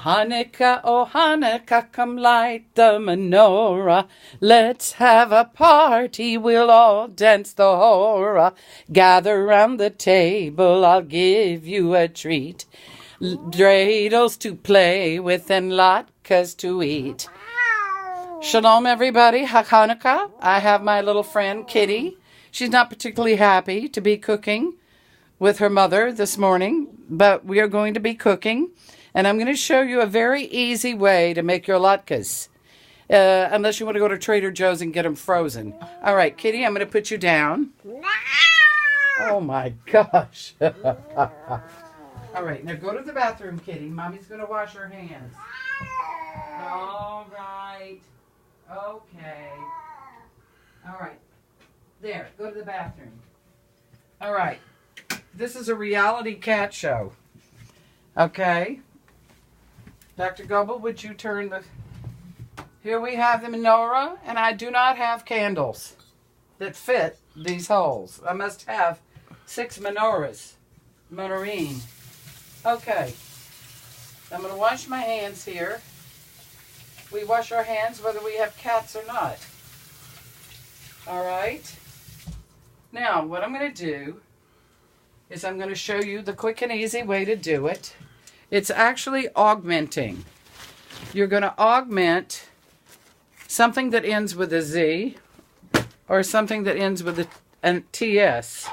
Hanukkah, oh Hanukkah, come light the menorah. Let's have a party, we'll all dance the hora. Gather round the table, I'll give you a treat. Dreidels to play with and latkes to eat. Shalom, everybody. Hanukkah. I have my little friend Kitty. She's not particularly happy to be cooking with her mother this morning, but we are going to be cooking. And I'm going to show you a very easy way to make your latkes. Unless you want to go to Trader Joe's and get them frozen. All right, Kitty, I'm going to put you down. Oh, my gosh. All right, now go to the bathroom, Kitty. Mommy's going to wash her hands. All right. Okay. All right. There, go to the bathroom. All right. This is a reality cat show. Okay. Dr. Goebel, would you turn the... Here we have the menorah, and I do not have candles that fit these holes. I must have 6 menorahs. Menorahim. Okay. I'm going to wash my hands here. We wash our hands whether we have cats or not. All right. Now, what I'm going to do is I'm going to show you the quick and easy way to do it. It's actually augmenting. You're going to augment something that ends with a Z or something that ends with a TS.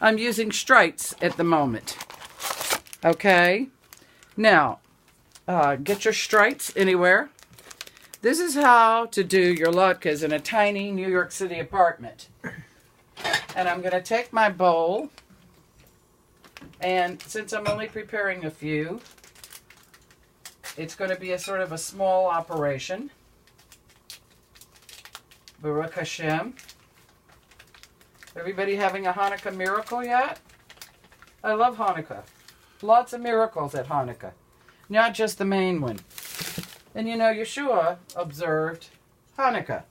I'm using strites at the moment. Okay? Now, get your strites anywhere. This is how to do your latkes in a tiny New York City apartment. And I'm going to take my bowl, and since I'm only preparing a few, it's going to be a sort of a small operation. Baruch Hashem. Everybody having a Hanukkah miracle yet? I love Hanukkah. Lots of miracles at Hanukkah. Not just the main one. And you know, Yeshua observed Hanukkah.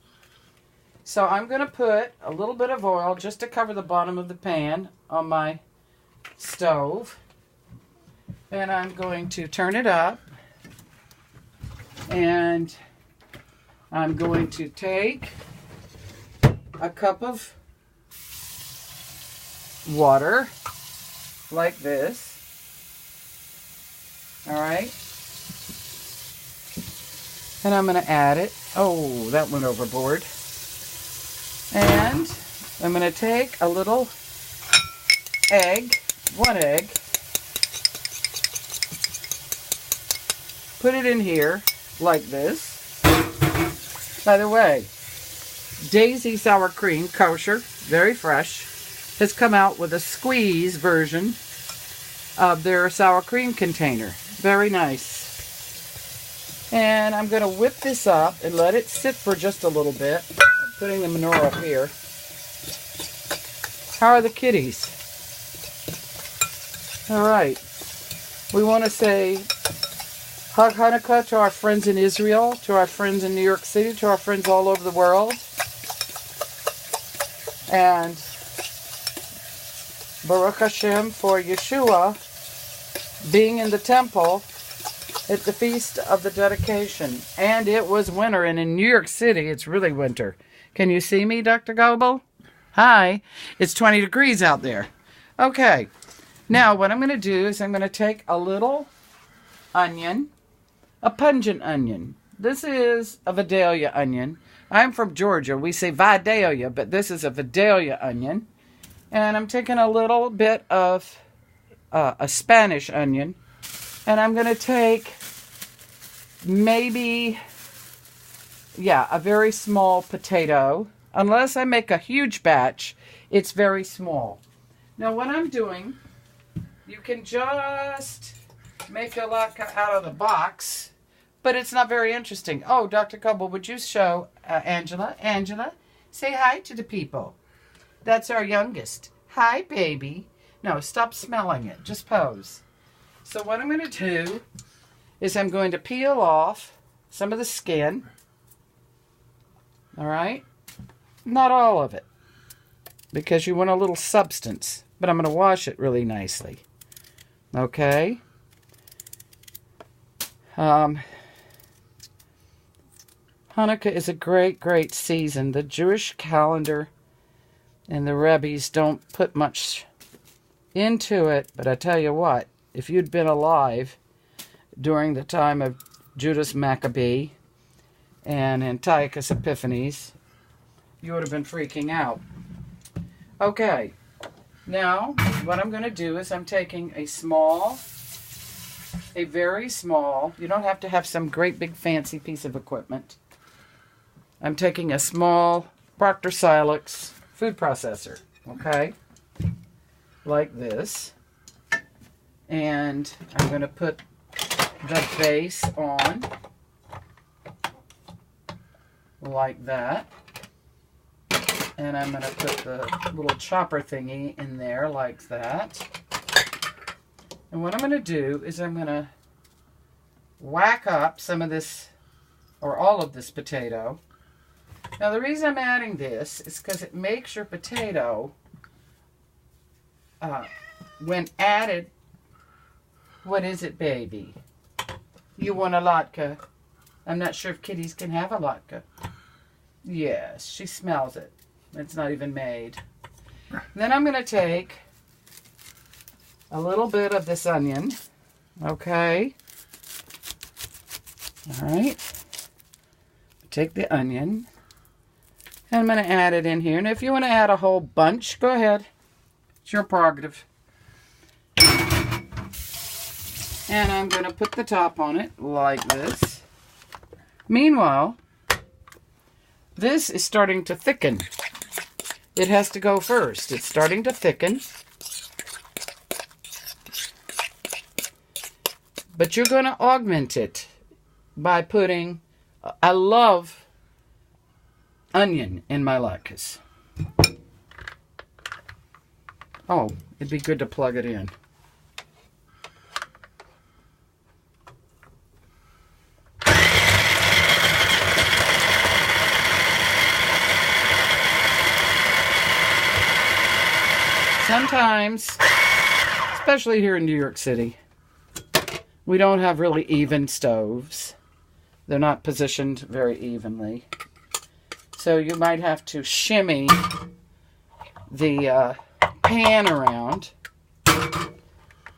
So I'm going to put a little bit of oil just to cover the bottom of the pan on my stove. And I'm going to turn it up. And I'm going to take a cup of water like this. All right. And I'm going to add it. Oh, that went overboard. And I'm going to take a little egg, 1 egg, put it in here like this. By the way, Daisy Sour Cream, kosher, very fresh, has come out with a squeeze version of their sour cream container. Very nice. And I'm going to whip this up and let it sit for just a little bit. I'm putting the menorah up here. How are the kitties? All right. We want to say Hag Hanukkah to our friends in Israel, to our friends in New York City, to our friends all over the world. And Baruch Hashem for Yeshua being in the temple at the feast of the dedication. And it was winter, and in New York City, it's really winter. Can you see me, Dr. Goebel? Hi. It's 20 degrees out there. Okay. Now, what I'm going to do is I'm going to take a little onion, a pungent onion. This is a Vidalia onion. I'm from Georgia. We say Vidalia, but this is a Vidalia onion. And I'm taking a little bit of a Spanish onion. And I'm going to take maybe, a very small potato. Unless I make a huge batch, it's very small. Now what I'm doing, you can just make your latke out of the box, but it's not very interesting. Oh, Dr. Goebel, would you show Angela? Angela, say hi to the people. That's our youngest. Hi, baby. No, stop smelling it. Just pose. So what I'm going to do is I'm going to peel off some of the skin. All right? Not all of it, because you want a little substance, but I'm going to wash it really nicely. Okay? Um, Hanukkah is a great, great season. The Jewish calendar and the Rebbe's don't put much into it, but I tell you what, if you'd been alive during the time of Judas Maccabee and Antiochus Epiphanes, you would have been freaking out. Okay, now what I'm going to do is I'm taking a very small, you don't have to have some great big fancy piece of equipment. I'm taking a small Proctor Silex food processor, okay, like this, and I'm going to put the base on like that, and I'm going to put the little chopper thingy in there like that, and what I'm going to do is I'm going to whack up some of this, or all of this potato. Now the reason I'm adding this is because it makes your potato, when added, what is it, baby? You want a latke? I'm not sure if kitties can have a latke. Yes, she smells it. It's not even made. And then I'm going to take a little bit of this onion, okay? All right. Take the onion. And I'm going to add it in here. And if you want to add a whole bunch, go ahead. It's your prerogative. And I'm going to put the top on it like this. Meanwhile, this is starting to thicken. It has to go first. It's starting to thicken. But you're going to augment it by putting, I love onion in my latkes. Oh, it'd be good to plug it in. Sometimes, especially here in New York City, we don't have really even stoves. They're not positioned very evenly. So you might have to shimmy the pan around.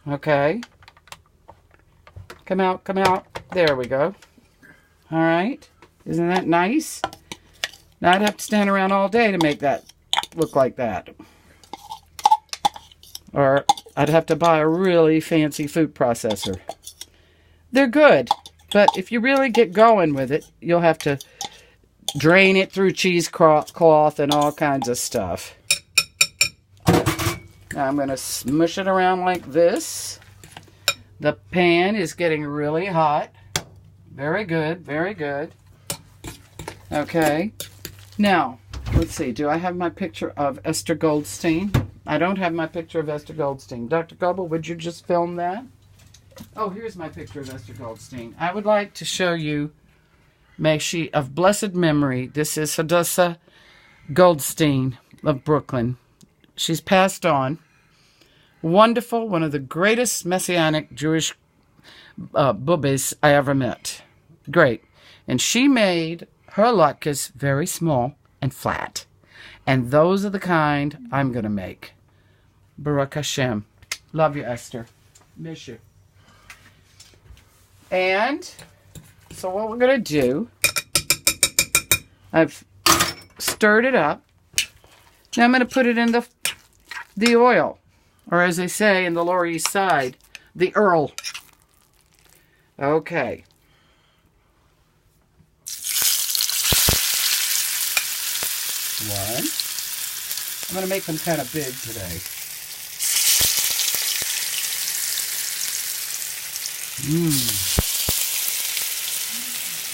Okay. Come out, come out. There we go. All right. Isn't that nice? Now I'd have to stand around all day to make that look like that. Or I'd have to buy a really fancy food processor. They're good, but if you really get going with it, you'll have to drain it through cheesecloth and all kinds of stuff. Now I'm going to smush it around like this. The pan is getting really hot. Very good, very good. Okay. Now, let's see. Do I have my picture of Esther Goldstein? I don't have my picture of Esther Goldstein. Dr. Goebel, would you just film that? Oh, here's my picture of Esther Goldstein. I would like to show you, may she of blessed memory. This is Hadassah Goldstein of Brooklyn. She's passed on. Wonderful, one of the greatest Messianic Jewish boobies I ever met. Great. And she made her latkes very small and flat. And those are the kind I'm going to make. Baruch Hashem. Love you, Esther. Miss you. And so what we're going to do, I've stirred it up. Now I'm going to put it in the oil. Or as they say in the Lower East Side, the Earl. Okay. One. I'm going to make them kind of big today.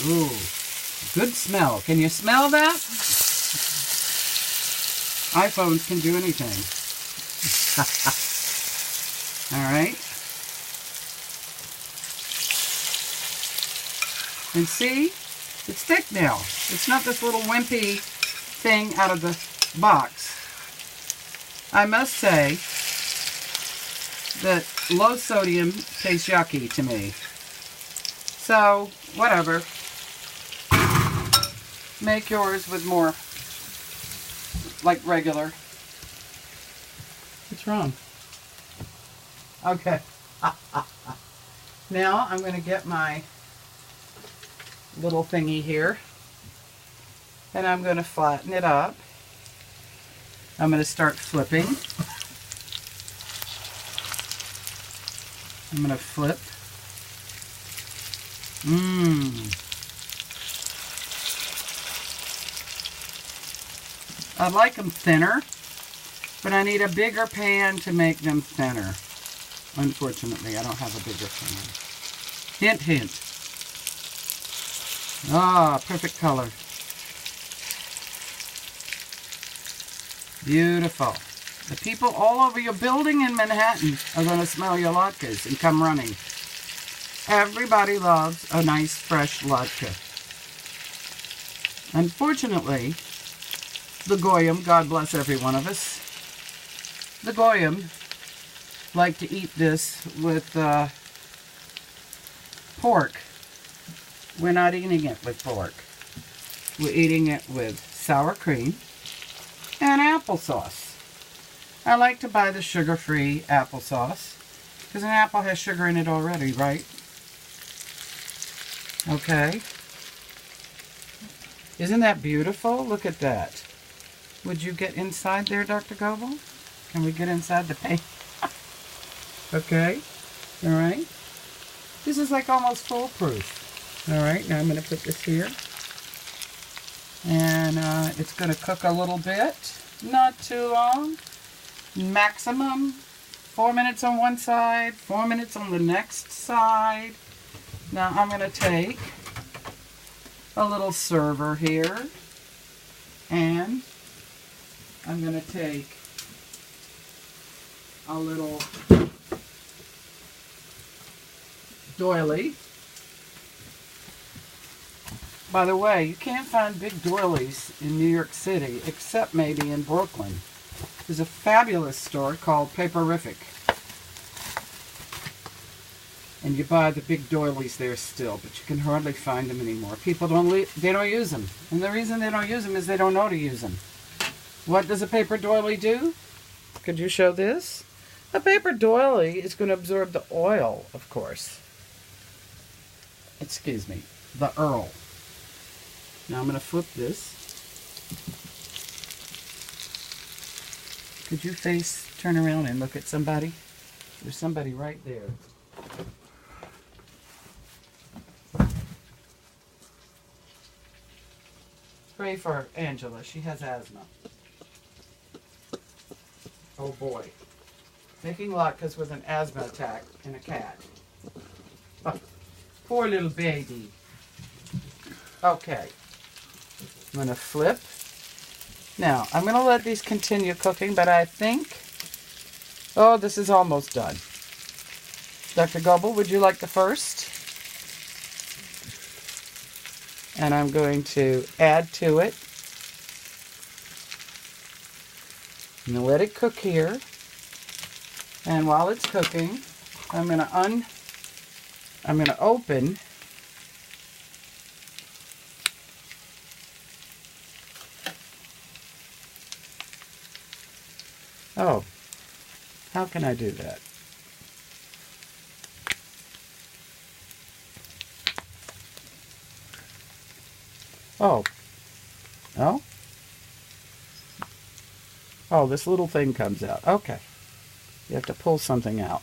Ooh, good smell. Can you smell that? iPhones can do anything. All right. And see, it's thick now. It's not this little wimpy thing out of the box. I must say that low sodium tastes yucky to me. So, whatever. Make yours with more, like regular. What's wrong? Okay. Now I'm going to get my little thingy here. And I'm going to flatten it up. I'm going to start flipping. I'm going to flip. I like them thinner, but I need a bigger pan to make them thinner. Unfortunately, I don't have a bigger pan. Hint, hint. Ah, perfect color. Beautiful. The people all over your building in Manhattan are going to smell your latkes and come running. Everybody loves a nice fresh latke. Unfortunately, the Goyim, God bless every one of us, the Goyim like to eat this with pork. We're not eating it with pork. We're eating it with sour cream and applesauce. I like to buy the sugar-free applesauce because an apple has sugar in it already, right? Okay. Isn't that beautiful? Look at that. Would you get inside there, Dr. Goebel? Can we get inside the pan? Okay. All right. This is like almost foolproof. All right. Now I'm going to put this here. And it's going to cook a little bit. Not too long. Maximum 4 minutes on one side, 4 minutes on the next side. Now I'm going to take a little server here. And I'm going to take a little doily. By the way, you can't find big doilies in New York City, except maybe in Brooklyn. There's a fabulous store called Paperific. And you buy the big doilies there still, but you can hardly find them anymore. People don't use them. And the reason they don't use them is they don't know to use them. What does a paper doily do? Could you show this? A paper doily is going to absorb the oil, of course. Excuse me, the Earl. Now I'm going to flip this. Could you turn around and look at somebody? There's somebody right there. Pray for Angela. She has asthma. Oh boy. Making latkes with an asthma attack in a cat. Oh, poor little baby. Okay. I'm going to flip. Now, I'm going to let these continue cooking, but I think... Oh, this is almost done. Dr. Goebel, would you like the first? And I'm going to add to it. I'm going to let it cook here. And while it's cooking, I'm going to open Oh, how can I do that? Oh. Oh? Oh, this little thing comes out. Okay. You have to pull something out.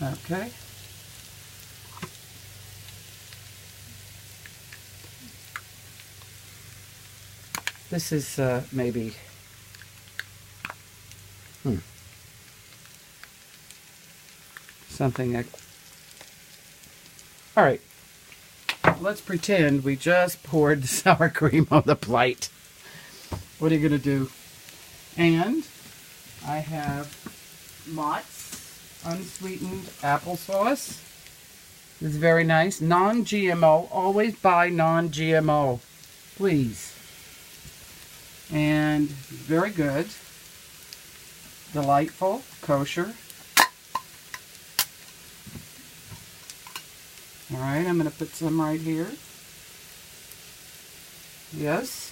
Okay. This is maybe... something... All right. Let's pretend we just poured the sour cream on the plate. What are you going to do? And I have Mott's unsweetened applesauce. It's very nice. Non-GMO. Always buy non-GMO. Please. And very good. Delightful. Kosher. All right, I'm going to put some right here. Yes.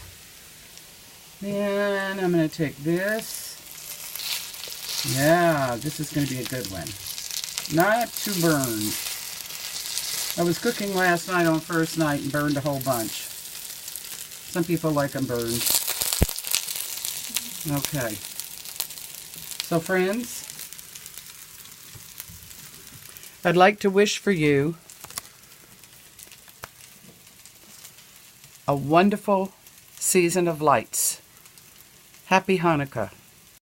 And I'm going to take this. Yeah, this is going to be a good one. Not too burned. I was cooking last night on first night and burned a whole bunch. Some people like them burned. Okay. So friends, I'd like to wish for you a wonderful season of lights. Happy Hanukkah.